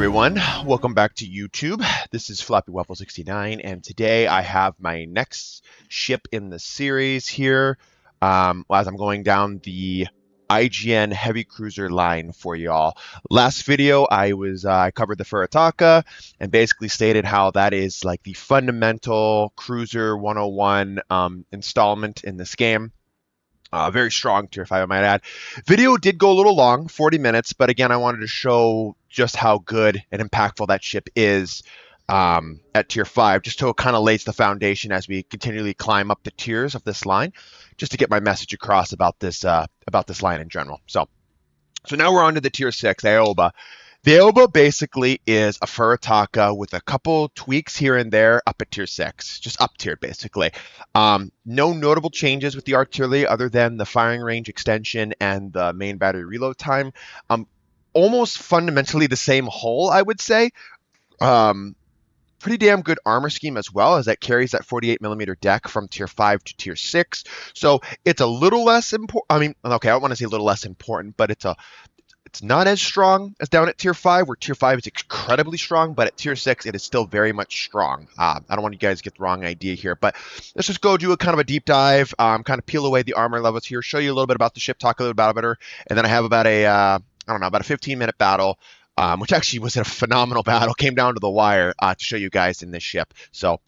everyone, welcome back to YouTube. This is Floppy Waffle 69, and today I have my next ship in the series here. As I'm going down the IGN heavy cruiser line for y'all. Last video I covered the Furitaka and basically stated how that is like the fundamental cruiser 101 installment in this game. Very strong tier 5, I might add. Video did go a little long, 40 minutes, but again, I wanted to show just how good and impactful that ship is at tier 5, just so it kind of lays the foundation as we continually climb up the tiers of this line, just to get my message across about this line in general. So now we're on to the tier 6, Aoba. The Aoba basically is a Furitaka with a couple tweaks here and there up at tier 6, just up tiered basically. No notable changes with the artillery other than the firing range extension and the main battery reload time. Almost fundamentally the same hull, I would say. Pretty damn good armor scheme as well, as that carries that 48mm deck from tier 5 to tier 6. So it's a little less important. I mean, okay, I don't want to say a little less important, but it's not as strong as down at tier 5, where tier 5 is incredibly strong, but at tier 6, it is still very much strong. I don't want you guys to get the wrong idea here, but let's just go do a kind of a deep dive, kind of peel away the armor levels here, show you a little bit about the ship, talk a little bit about it, and then I have about a 15-minute battle, which actually was a phenomenal battle, came down to the wire to show you guys in this ship. So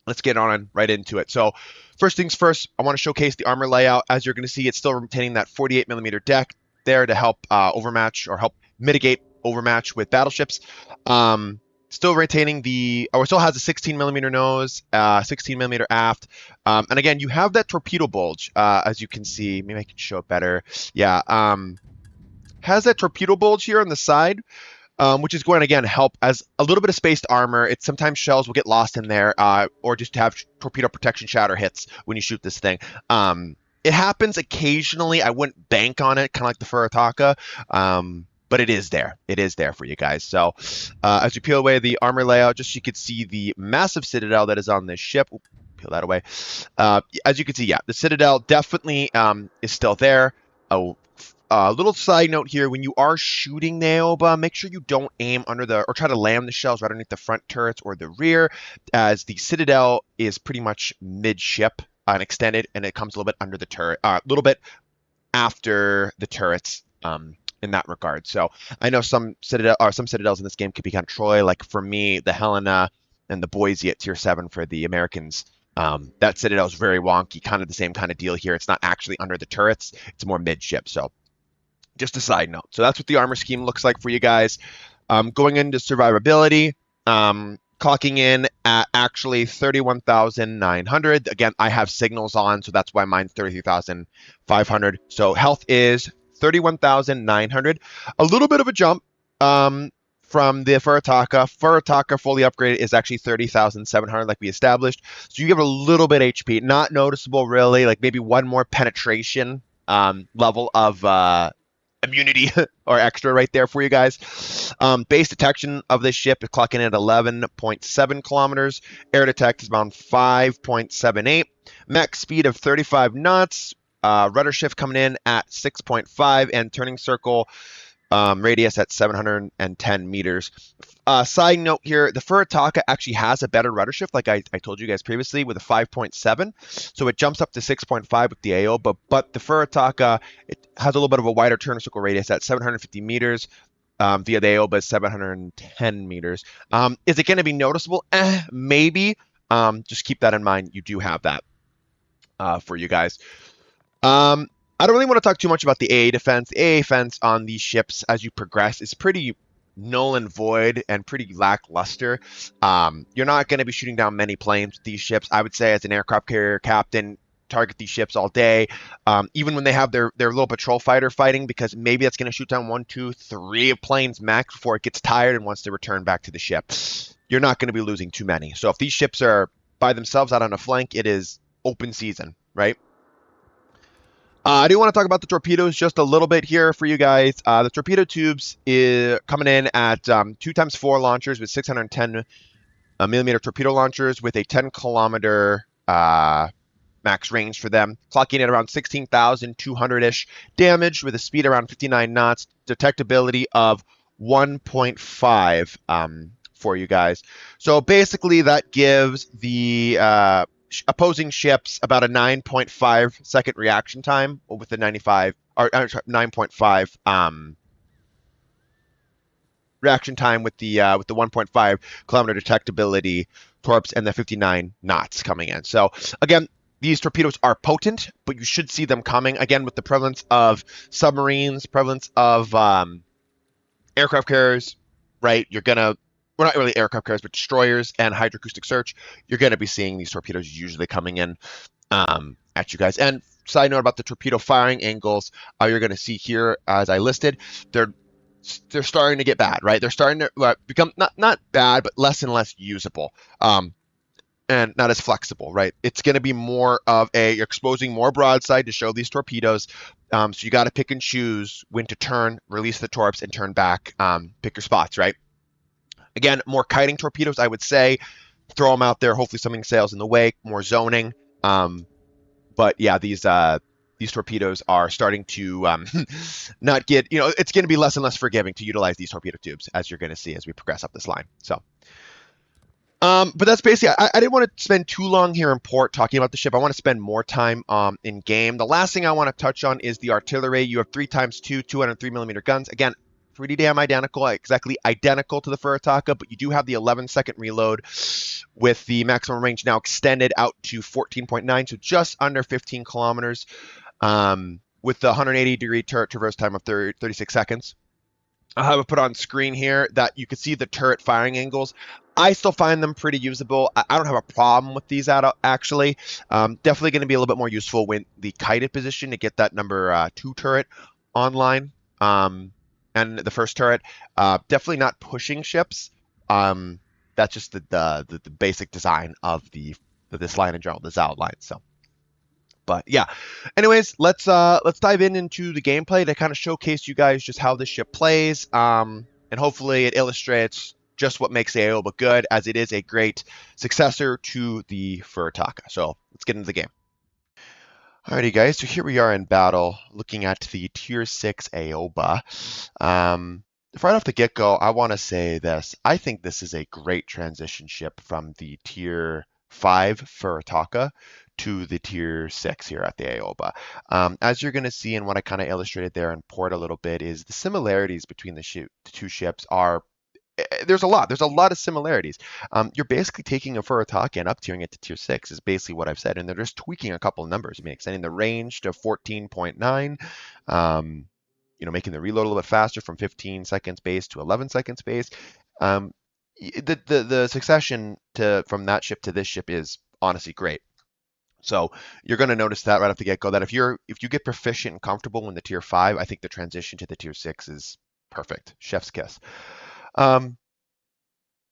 let's get on right into it. So first things first, I want to showcase the armor layout. As you're going to see, it's still retaining that 48mm deck there to help overmatch or help mitigate overmatch with battleships. Still retaining still has a 16mm nose, 16mm aft. And again, you have that torpedo bulge, as you can see. Maybe I can show it better. Yeah, has that torpedo bulge here on the side, which is going to, again, help as a little bit of spaced armor. It's sometimes shells will get lost in there, or just have torpedo protection shatter hits when you shoot this thing. It happens occasionally. I wouldn't bank on it, kind of like the Furitaka, but it is there. It is there for you guys. So as you peel away the armor layout, just so you could see the massive citadel that is on this ship. Ooh, peel that away. As you can see, yeah, the citadel definitely is still there. A little side note here, when you are shooting the Aoba, make sure you don't aim under or try to land the shells right underneath the front turrets or the rear, as the citadel is pretty much mid-ship and extended, and it comes a little bit under the turret, a little bit after the turrets in that regard. So I know some citadels in this game could be kind of Troy. Like for me, the Helena and the Boise at tier 7 for the Americans. That citadel is very wonky, kind of the same kind of deal here. It's not actually under the turrets, it's more mid-ship. So just a side note. So that's what the armor scheme looks like for you guys. Going into survivability, clocking in at actually 31,900. Again, I have signals on, so that's why mine's 33,500. So health is 31,900. A little bit of a jump from the Furitaka. Furitaka fully upgraded is actually 30,700, like we established. So you give a little bit HP, not noticeable really, like maybe one more penetration level of immunity or extra right there for you guys. Base detection of this ship is clocking in at 11.7 kilometers. Air detect is around 5.78. Max speed of 35 knots. Rudder shift coming in at 6.5, and turning circle radius at 710 meters. Side note here, the Furitaka actually has a better rudder shift, like I told you guys previously, with a 5.7. So it jumps up to 6.5 with the Aoba, but the Furitaka, it has a little bit of a wider turn circle radius at 750 meters. Via the Aoba is 710 meters. Is it going to be noticeable? Maybe. Just keep that in mind. You do have that for you guys. I don't really want to talk too much about the AA defense. The AA defense on these ships as you progress is pretty null and void and pretty lackluster. You're not going to be shooting down many planes with these ships. I would say as an aircraft carrier captain, target these ships all day, even when they have their little patrol fighter fighting, because maybe that's going to shoot down 1, 2, 3 planes max before it gets tired and wants to return back to the ship. You're not going to be losing too many. So if these ships are by themselves out on a flank, it is open season, right? I do want to talk about the torpedoes just a little bit here for you guys. The torpedo tubes is coming in at 2x4 launchers with 610 millimeter torpedo launchers with a 10-kilometer max range for them, clocking at around 16,200-ish damage with a speed around 59 knots, detectability of 1.5 for you guys. So basically, that gives the opposing ships about a 9.5 second reaction time with the 95 or 9.5 reaction time with the 1.5 kilometer detectability torps and the 59 knots coming in. So again, these torpedoes are potent, but you should see them coming again with the prevalence of submarines, prevalence of aircraft carriers, right? Well, not really aircraft carriers, but destroyers and hydroacoustic search. You're gonna be seeing these torpedoes usually coming in at you guys. And side note about the torpedo firing angles, you're gonna see here as I listed, they're starting to get bad, right? They're starting to become not bad, but less and less usable. And not as flexible, right? It's going to be more of you're exposing more broadside to show these torpedoes. So you got to pick and choose when to turn, release the torps, and turn back. Pick your spots, right? Again, more kiting torpedoes, I would say. Throw them out there. Hopefully, something sails in the wake. More zoning. But yeah, these torpedoes are starting to not get. It's going to be less and less forgiving to utilize these torpedo tubes, as you're going to see as we progress up this line. So. But that's basically, I didn't want to spend too long here in port talking about the ship. I want to spend more time in game. The last thing I want to touch on is the artillery. You have 3x2 203 millimeter guns. Again, pretty damn identical, exactly identical to the Furitaka, but you do have the 11-second reload with the maximum range now extended out to 14.9, so just under 15 kilometers, with the 180-degree turret traverse time of 36 seconds. I'll have it put on screen here that you can see the turret firing angles. I still find them pretty usable. I don't have a problem with these actually. Definitely going to be a little bit more useful when the kited position to get that number 2 turret online. And the first turret, definitely not pushing ships. That's just the basic design of this line in general, the Zao line. So. But yeah, anyways, let's dive into the gameplay to kind of showcase you guys just how this ship plays, and hopefully it illustrates just what makes the Aoba good, as it is a great successor to the Furitaka. So let's get into the game. Alrighty, guys. So here we are in battle, looking at the Tier 6 Aoba. Right off the get-go, I want to say this. I think this is a great transition ship from the Tier 5 Furitaka to the Tier 6 here at the Aoba. As you're going to see, and what I kind of illustrated there in port a little bit, is the similarities between the two ships are there's a lot of similarities. You're basically taking a Furitaka and up tiering it to Tier 6 is basically what I've said, and they're just tweaking a couple of numbers. I mean, extending the range to 14.9, making the reload a little bit faster from 15 seconds base to 11 seconds base. The succession from that ship to this ship is honestly great. So you're going to notice that right off the get-go, that if you get proficient and comfortable in the Tier 5, I think the transition to the Tier 6 is perfect. Chef's kiss.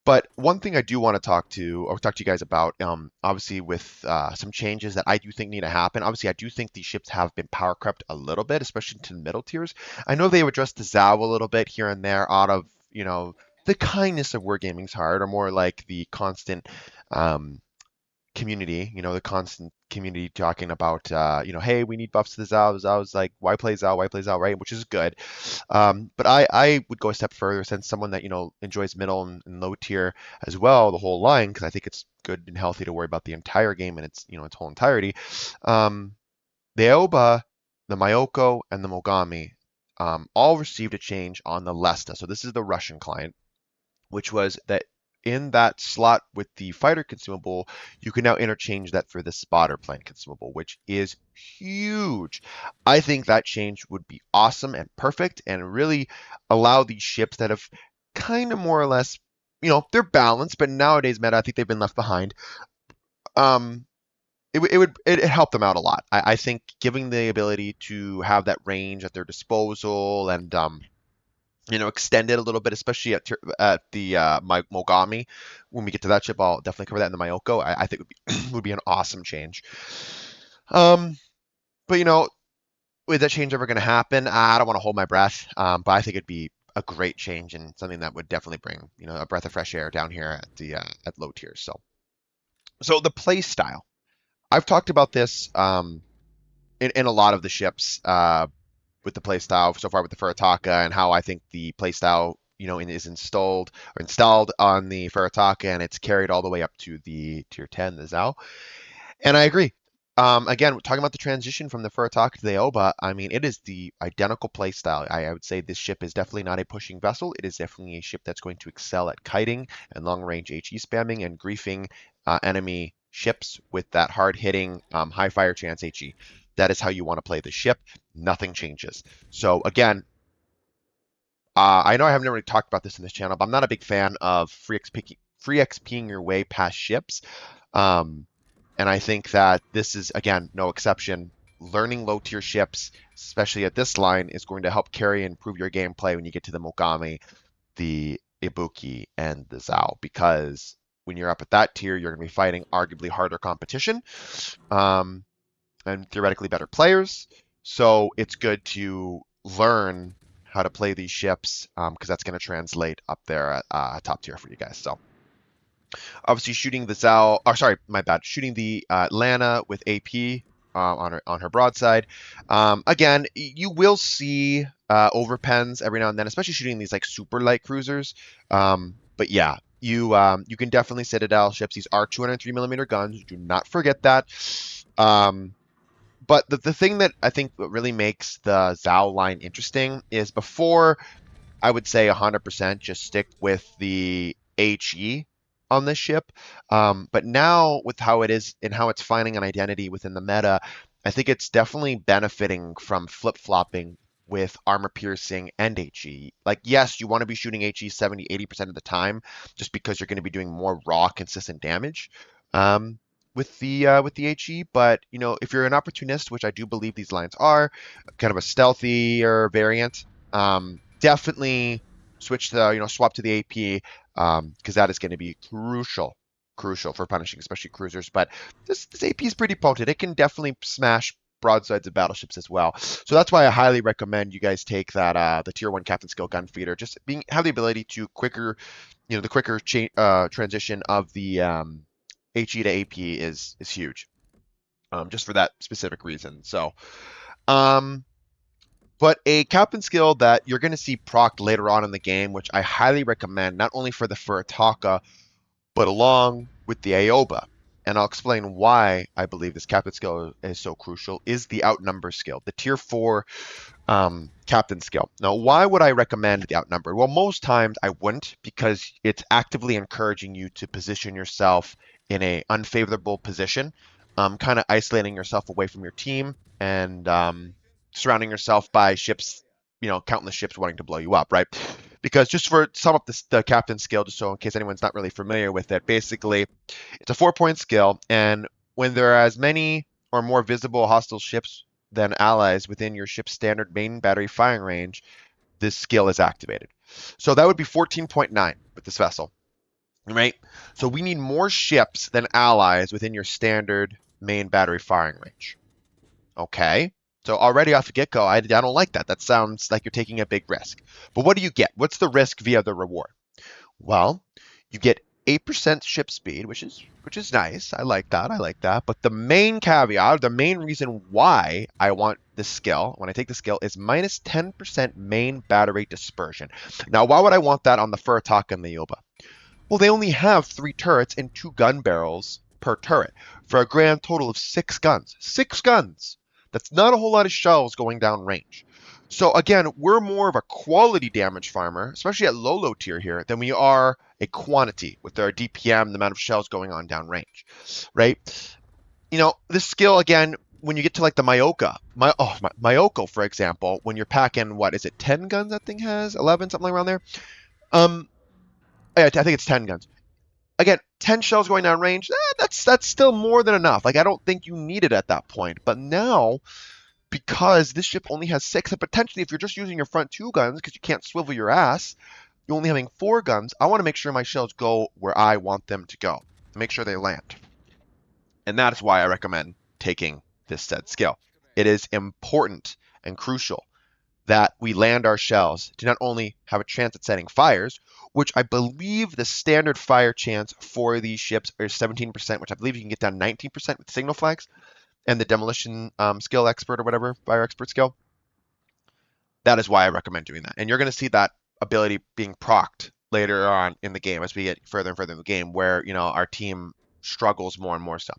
But one thing I do want to talk to you guys about, obviously with some changes that I do think need to happen. Obviously, I do think these ships have been power crept a little bit, especially to the middle tiers. I know they've addressed the Zao a little bit here and there out of, the kindness of Wargaming's heart, or more like the constant community, the constant community talking about, hey, we need buffs to the Zao. Zao's like, why play Zao? Why play Zao, right? Which is good. But I would go a step further, since someone that, enjoys middle and low tier as well, the whole line, because I think it's good and healthy to worry about the entire game and its whole entirety. The Aoba, the Myoko, and the Mogami all received a change on the Lesta. So this is the Russian client, which was that in that slot with the fighter consumable, you can now interchange that for the spotter plane consumable, which is huge. I think that change would be awesome and perfect, and really allow these ships that have kind of more or less, they're balanced, but nowadays meta, I think they've been left behind. It help them out a lot. I think giving the ability to have that range at their disposal and extend it a little bit, especially at the Mogami. When we get to that ship, I'll definitely cover that in the Myoko. I think would be an awesome change. But is that change ever going to happen? I don't want to hold my breath, but I think it'd be a great change and something that would definitely bring a breath of fresh air down here at the at low tiers. So the play style, I've talked about this in a lot of the ships. With the playstyle so far with the Furitaka, and how I think the playstyle and is installed on the Furataka, and it's carried all the way up to the tier 10, the Zao. And I agree. Again, talking about the transition from the Furataka to the Aoba, I mean, it is the identical play style. I would say this ship is definitely not a pushing vessel. It is definitely a ship that's going to excel at kiting and long-range HE spamming and griefing enemy ships with that hard-hitting, high fire chance HE. That is how you want to play the ship. Nothing changes. So again, I know I haven't really talked about this in this channel, but I'm not a big fan of free XPing your way past ships. And I think that this is, again, no exception. Learning low tier ships, especially at this line, is going to help carry and improve your gameplay when you get to the Mogami, the Ibuki, and the Zao. Because when you're up at that tier, you're going to be fighting arguably harder competition and theoretically better players. So it's good to learn how to play these ships because that's going to translate up there at top tier for you guys. So. Obviously, shooting the Zao, or sorry, my bad, shooting the Lana with AP on her broadside. Again, you will see overpens every now and then, especially shooting these like super light cruisers. But yeah, you can definitely Citadel ships. These are 203mm guns. Do not forget that. But the thing that I think really makes the Zao line interesting is before I would say 100% just stick with the HE on this ship. But now with how it is and how it's finding an identity within the meta, I think it's definitely benefiting from flip-flopping with armor piercing and HE. Like, yes, you want to be shooting HE 70, 80% of the time just because you're going to be doing more raw, consistent damage. With the HE, but if you're an opportunist, which I do believe these lines are, kind of a stealthier variant, definitely switch swap to the AP because that is going to be crucial for punishing, especially cruisers. But this AP is pretty potent. It can definitely smash broadsides of battleships as well. So that's why I highly recommend you guys take that the tier 1 captain skill gun feeder. Just have the ability to the quicker transition of the HE to AP is huge. Just for that specific reason. So but a captain skill that you're going to see procced later on in the game, which I highly recommend, not only for the Furataka, but along with the Aoba, and I'll explain why I believe this captain skill is so crucial, is the outnumber skill, the tier 4 captain skill. Now, why would I recommend the outnumber? Well, most times I wouldn't, because it's actively encouraging you to position yourself in an unfavorable position, kind of isolating yourself away from your team and surrounding yourself by ships, countless ships wanting to blow you up, right? Because just for sum up the captain skill, just so in case anyone's not really familiar with it, basically it's a 4-point skill, and when there are as many or more visible hostile ships than allies within your ship's standard main battery firing range, this skill is activated. So that would be 14.9 with this vessel, right? So we need more ships than allies within your standard main battery firing range. Okay. So already off the get-go, I don't like that. That sounds like you're taking a big risk. But what do you get? What's the risk via the reward? Well, you get 8% ship speed, which is nice. I like that. But the main caveat, the main reason why I want this skill, when I take the skill, is minus 10% main battery dispersion. Now, why would I want that on the Furataka and the Aoba? Well, they only have 3 turrets and 2 gun barrels per turret for a grand total of 6 guns. 6 guns! That's not a whole lot of shells going down range. So again, we're more of a quality damage farmer, especially at low tier here, than we are a quantity with our DPM, the amount of shells going on down range, right? This skill, again, when you get to like the Myoko, for example, when you're packing, what is it, 10 guns that thing has? 11, something around there? Yeah, I think it's 10 guns. Again, 10 shells going down range, that's still more than enough. Like, I don't think you need it at that point. But now, because this ship only has 6, and potentially if you're just using your front 2 guns because you can't swivel your ass, you're only having 4 guns, I want to make sure my shells go where I want them to go, to make sure they land. And that is why I recommend taking this said skill. It is important and crucial that we land our shells to not only have a chance at setting fires, which I believe the standard fire chance for these ships is 17%, which I believe you can get down 19% with signal flags, and the demolition skill expert or whatever, fire expert skill. That is why I recommend doing that. And you're going to see that ability being procced later on in the game as we get further and further in the game, where our team struggles more and more so.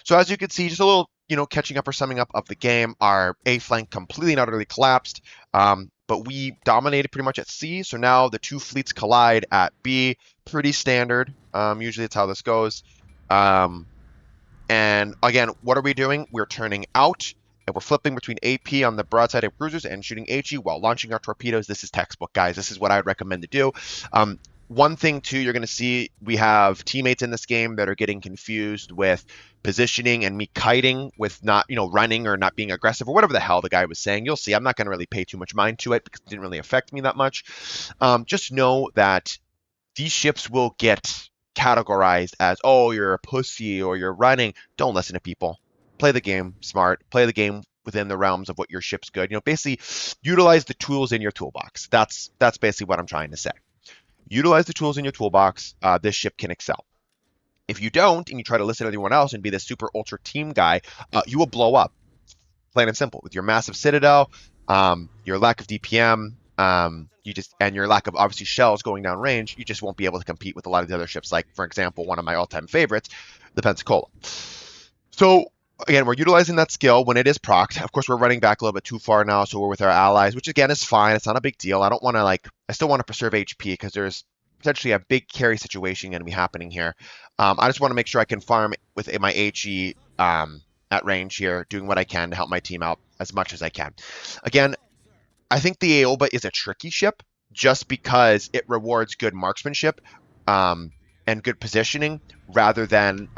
So as you can see, just a little catching up or summing up of the game. Our A flank completely and utterly collapsed, but we dominated pretty much at C. So now the two fleets collide at B. Pretty standard. Usually it's how this goes. And again, what are we doing? We're turning out and we're flipping between AP on the broadside of cruisers and shooting HE while launching our torpedoes. This is textbook, guys. This is what I would recommend to do. One thing, too, you're going to see we have teammates in this game that are getting confused with positioning and me kiting with not, running or not being aggressive or whatever the hell the guy was saying. You'll see. I'm not going to really pay too much mind to it because it didn't really affect me that much. Just know that these ships will get categorized as, oh, you're a pussy or you're running. Don't listen to people. Play the game smart. Play the game within the realms of what your ship's good. Basically utilize the tools in your toolbox. That's basically what I'm trying to say. Utilize the tools in your toolbox. This ship can excel. If you don't, and you try to listen to everyone else and be this super ultra team guy, you will blow up. Plain and simple. With your massive citadel, your lack of DPM, and your lack of obviously shells going down range, you just won't be able to compete with a lot of the other ships. Like, for example, one of my all-time favorites, the Pensacola. So again, we're utilizing that skill when it is procced. Of course, we're running back a little bit too far now, so we're with our allies, which again is fine. It's not a big deal. I still want to preserve HP because there's potentially a big carry situation going to be happening here. I just want to make sure I can farm with my HE at range here, doing what I can to help my team out as much as I can. Again, I think the Aoba is a tricky ship just because it rewards good marksmanship and good positioning rather than,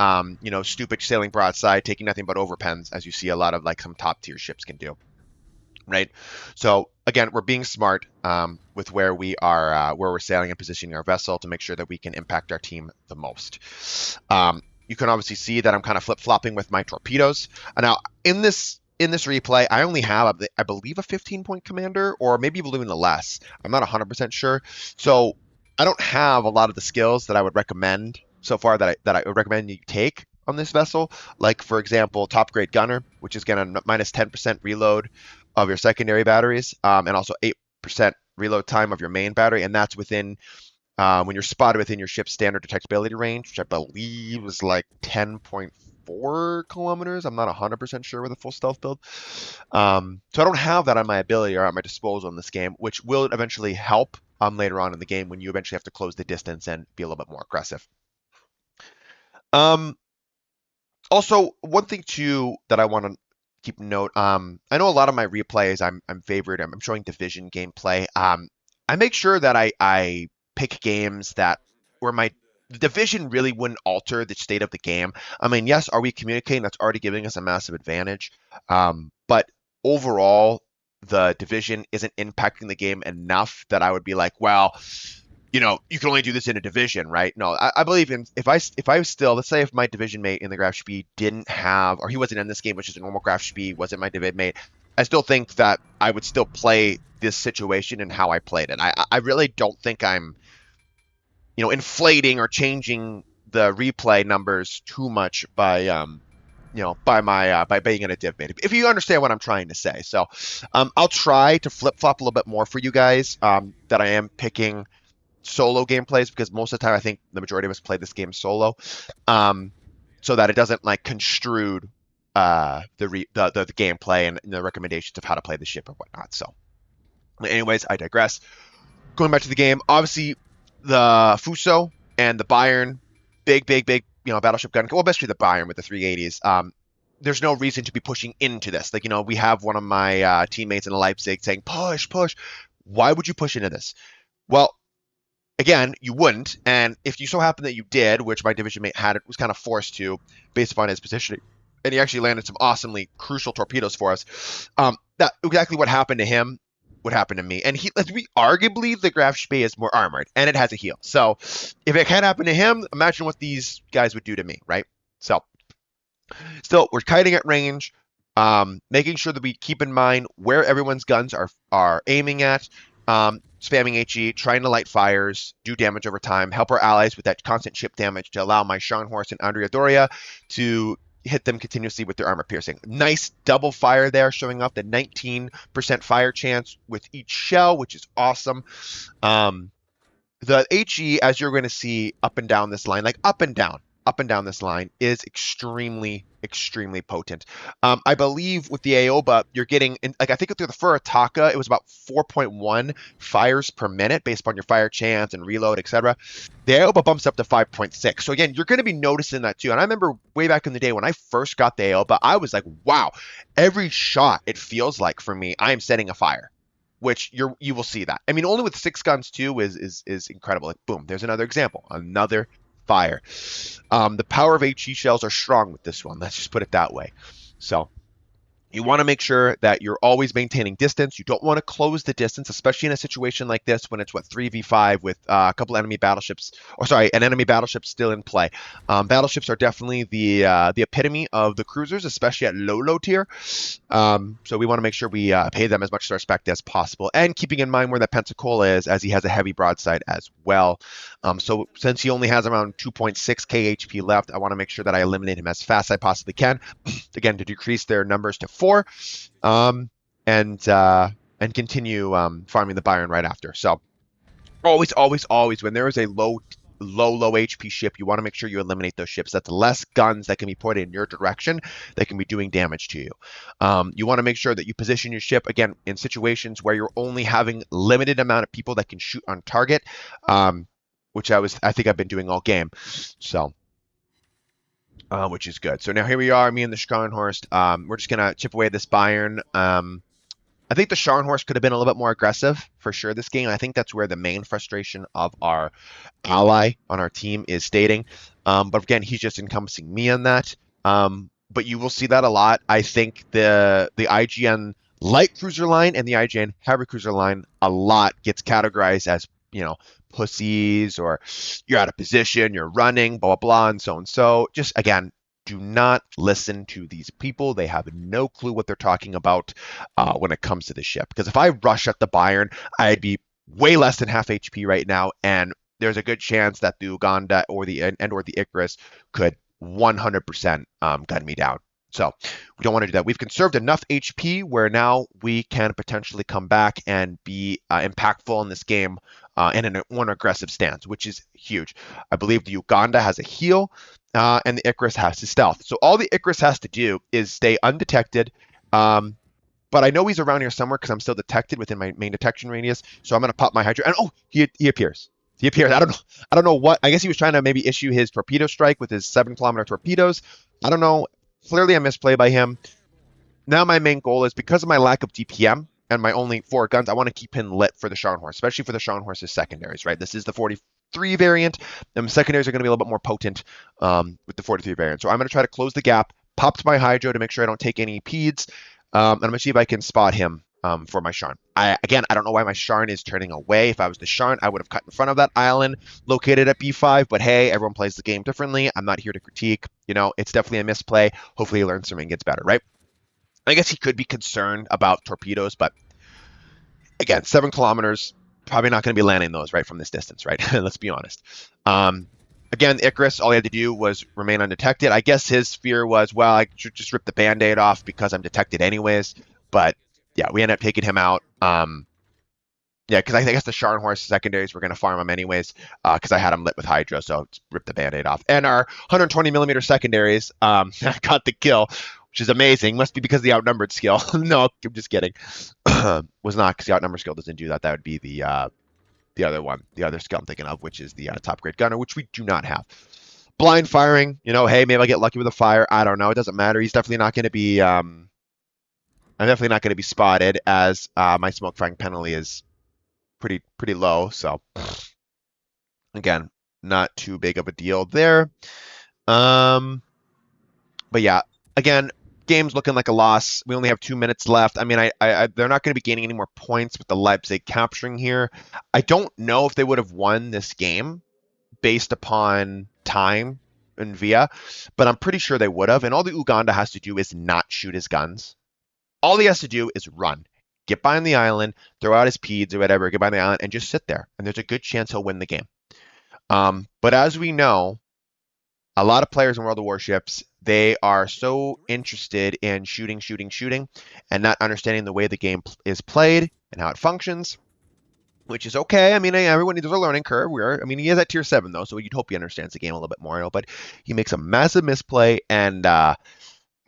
stupid sailing broadside, taking nothing but overpens, as you see a lot of some top tier ships can do. Right. So again, we're being smart with where we are, where we're sailing and positioning our vessel to make sure that we can impact our team the most. You can obviously see that I'm kind of flip-flopping with my torpedoes. Now, in this replay, I only have, I believe, a 15-point commander, or maybe even less. I'm not 100% sure. So I don't have a lot of the skills that I would recommend so far that I would recommend you take on this vessel. Like, for example, top grade gunner, which is going to minus 10% reload of your secondary batteries, and also 8% reload time of your main battery, and that's within when you're spotted within your ship's standard detectability range, which I believe is like 10.4 kilometers. I'm not 100% sure with a full stealth build. So I don't have that on my ability or at my disposal in this game, which will eventually help later on in the game when you eventually have to close the distance and be a little bit more aggressive. Also, one thing too that I want to keep note, I know a lot of my replays I'm favored. I'm showing division gameplay. I make sure that I pick games where the division really wouldn't alter the state of the game. I mean, yes, are we communicating? That's already giving us a massive advantage. But overall, the division isn't impacting the game enough that I would be like, well, you can only do this in a division, right? No, I believe in if I was still, let's say if my division mate in the Graf Spee didn't have, or he wasn't in this game, which is a normal Graf Spee, wasn't my division mate, I still think that I would still play this situation and how I played it. I really don't think I'm, inflating or changing the replay numbers too much by by being in a div mate. If you understand what I'm trying to say. So I'll try to flip-flop a little bit more for you guys, that I am picking solo gameplays, because most of the time I think the majority of us play this game solo, so that it doesn't construe the gameplay and the recommendations of how to play the ship or whatnot. So anyways, I digress. Going back to the game, obviously the Fuso and the Bayern, big battleship gun, well, especially the Bayern with the 380s. There's no reason to be pushing into this. We have one of my teammates in Leipzig saying, push. Why would you push into this? Well, again, you wouldn't, and if you so happen that you did, which my division mate was kind of forced to, based upon his positioning, and he actually landed some awesomely crucial torpedoes for us, that exactly what happened to him would happen to me. And arguably the Graf Spee is more armored, and it has a heal. So if it can happen to him, imagine what these guys would do to me, right? So still, we're kiting at range, making sure that we keep in mind where everyone's guns are aiming at, spamming HE, trying to light fires, do damage over time, help our allies with that constant ship damage to allow my Scharnhorst and Andrea Doria to hit them continuously with their armor piercing. Nice double fire there, showing off the 19% fire chance with each shell, which is awesome. The HE, as you're going to see up and down this line, like up and down this line, is extremely, extremely potent. I believe with the Aoba, you're getting, like I think for Ataka, it was about 4.1 fires per minute based upon your fire chance and reload, etc. The Aoba bumps up to 5.6. So again, you're going to be noticing that too. And I remember way back in the day when I first got the Aoba, I was like, wow, every shot, it feels like for me, I am setting a fire. Which you will see that. I mean, only with 6 guns too is incredible. Like, boom, there's another example, another fire. The power of HE shells are strong with this one. Let's just put it that way. So you want to make sure that you're always maintaining distance. You don't want to close the distance, especially in a situation like this when it's 3v5 with a couple enemy battleships, or sorry, an enemy battleship still in play. Battleships are definitely the epitome of the cruisers, especially at low tier. So we want to make sure we pay them as much respect as possible, and keeping in mind where that Pensacola is, as he has a heavy broadside as well. So since he only has around 2.6k HP left, I want to make sure that I eliminate him as fast as I possibly can. Again, to decrease their numbers to 4, and continue farming the Byron right after. So always, when there is a low HP ship, you want to make sure you eliminate those ships. That's less guns that can be pointed in your direction that can be doing damage to you. You want to make sure that you position your ship, again, in situations where you're only having limited amount of people that can shoot on target, which I think I've been doing all game. So which is good. So now here we are, me and the Scharnhorst. We're just going to chip away at this Bayern. I think the Scharnhorst could have been a little bit more aggressive for sure this game. I think that's where the main frustration of our ally on our team is stating. But again, he's just encompassing me on that. But you will see that a lot. I think the IGN light cruiser line and the IGN heavy cruiser line a lot gets categorized as, pussies, or you're out of position, you're running, blah, blah, blah, and so on. So just, again, do not listen to these people. They have no clue what they're talking about when it comes to the ship. Because if I rush at the Bayern, I'd be way less than half HP right now, and there's a good chance that the Uganda or the Icarus could 100% gun me down. So we don't want to do that. We've conserved enough HP where now we can potentially come back and be impactful in this game in an aggressive stance, which is huge. I believe the Uganda has a heal and the Icarus has to stealth. So all the Icarus has to do is stay undetected. But I know he's around here somewhere because I'm still detected within my main detection radius. So I'm going to pop my Hydra. And he appears. He appears. I don't know what. I guess he was trying to maybe issue his torpedo strike with his 7-kilometer torpedoes. I don't know. Clearly a misplay by him. Now my main goal is, because of my lack of DPM and my only 4 guns, I want to keep him lit for the Scharnhorst, especially for the Scharnhorst's secondaries, right? This is the 43 variant, and secondaries are going to be a little bit more potent with the 43 variant. So I'm going to try to close the gap, popped my Hydro to make sure I don't take any PEDs, and I'm going to see if I can spot him for my Sharn. I don't know why my Sharn is turning away. If I was the Sharn, I would have cut in front of that island located at B5, but hey, everyone plays the game differently. I'm not here to critique. It's definitely a misplay. Hopefully he learns something and gets better, right? I guess he could be concerned about torpedoes, but again, 7 kilometers, probably not going to be landing those right from this distance, right? Let's be honest. Again, Icarus, all he had to do was remain undetected. I guess his fear was, well, I should just rip the Band-Aid off because I'm detected anyways. But yeah, we ended up taking him out. Yeah, because I guess the Scharnhorst secondaries were going to farm him anyways, because I had him lit with Hydra, so rip the Band-Aid off. And our 120 millimeter secondaries got the kill, which is amazing. Must be because of the outnumbered skill. No, I'm just kidding. Was not, because the outnumbered skill doesn't do that. That would be the other one, the other skill I'm thinking of, which is the top grade gunner, which we do not have. Blind firing, hey, maybe I get lucky with a fire. I don't know. It doesn't matter. He's definitely not going to be. I'm definitely not going to be spotted, as my smoke firing penalty is pretty low. So again, not too big of a deal there. But yeah, again, game's looking like a loss. We only have 2 minutes left. I mean, they're not going to be gaining any more points with the Leipzig capturing here. I don't know if they would have won this game based upon time and via, but I'm pretty sure they would have. And all the Uganda has to do is not shoot his guns. All he has to do is run, get behind the island, throw out his PEDs or whatever, get behind the island, and just sit there. And there's a good chance he'll win the game. But as we know, a lot of players in World of Warships, they are so interested in shooting, shooting, shooting, and not understanding the way the game is played and how it functions, which is okay. I mean, everyone needs a learning curve. I mean, he is at tier 7 though, so you'd hope he understands the game a little bit more. But he makes a massive misplay, and I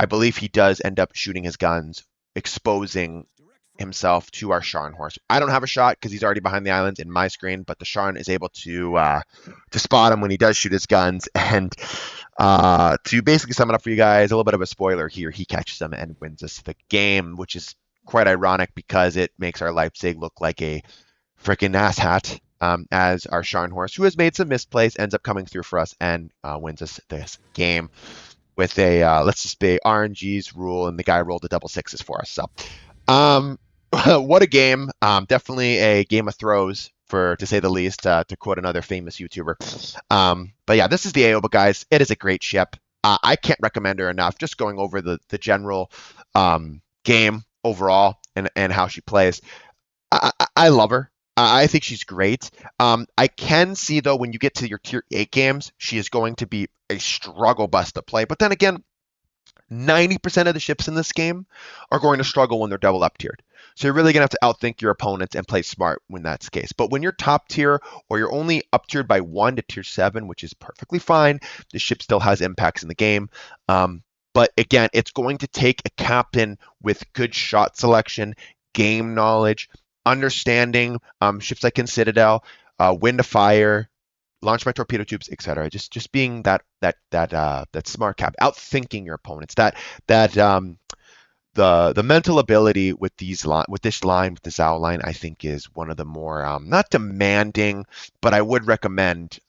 believe he does end up shooting his guns, exposing himself to our Scharnhorst. I don't have a shot because he's already behind the islands in my screen, but the Scharn is able to spot him when he does shoot his guns. And to basically sum it up for you guys, a little bit of a spoiler here, he catches them and wins us the game, which is quite ironic because it makes our Leipzig look like a freaking asshat. As our Scharnhorst, who has made some misplays, ends up coming through for us and wins us this game with a let's just say RNG's rule, and the guy rolled a double sixes for us. So, what a game! Definitely a game of throws, to say the least, to quote another famous YouTuber. But yeah, this is the Aoba, guys. It is a great ship. I can't recommend her enough. Just going over the general game overall and how she plays. I love her. I think she's great. I can see, though, when you get to your tier 8 games, she is going to be a struggle bus to play. But then again, 90% of the ships in this game are going to struggle when they're double up tiered. So you're really going to have to outthink your opponents and play smart when that's the case. But when you're top tier, or you're only up tiered by 1 to tier 7, which is perfectly fine, the ship still has impacts in the game. But again, it's going to take a captain with good shot selection, game knowledge, understanding ships like in Citadel, wind of fire, launch my torpedo tubes, etc. Just being that smart cap, outthinking your opponents. The mental ability with this line, with the Zhao line, I think is one of the more not demanding, but I would recommend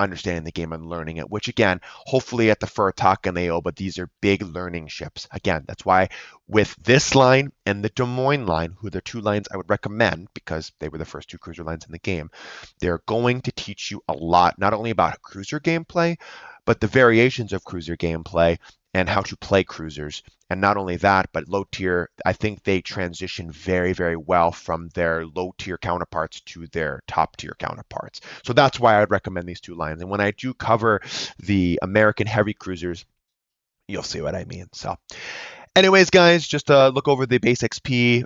understanding the game and learning it, which again, hopefully at the Furtak and the Aoba, these are big learning ships. Again, that's why with this line and the Des Moines line, who are the two lines I would recommend because they were the first two cruiser lines in the game, they're going to teach you a lot, not only about cruiser gameplay, but the variations of cruiser gameplay and how to play cruisers. And not only that, but low tier, I think they transition very, very well from their low tier counterparts to their top tier counterparts. So that's why I would recommend these two lines. And when I do cover the American heavy cruisers, you'll see what I mean. So anyways, guys, just look over the base XP.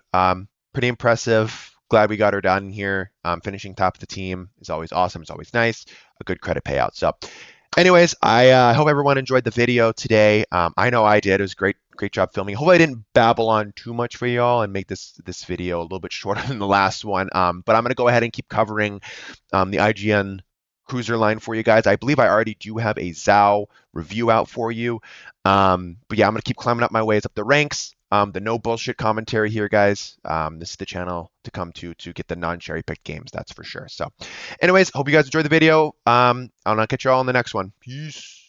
Pretty impressive. Glad we got her done here. Finishing top of the team is always awesome. It's always nice. A good credit payout. So anyways, I hope everyone enjoyed the video today. I know I did. It was great job filming. Hopefully I didn't babble on too much for y'all and make this video a little bit shorter than the last one. But I'm going to go ahead and keep covering the IGN cruiser line for you guys. I believe I already do have a Zhao review out for you. But yeah, I'm going to keep climbing up my ways up the ranks. The no bullshit commentary here, guys. This is the channel to come to get the non-cherry picked games, that's for sure. So anyways, hope you guys enjoyed the video. I'll catch you all in the next one. Peace.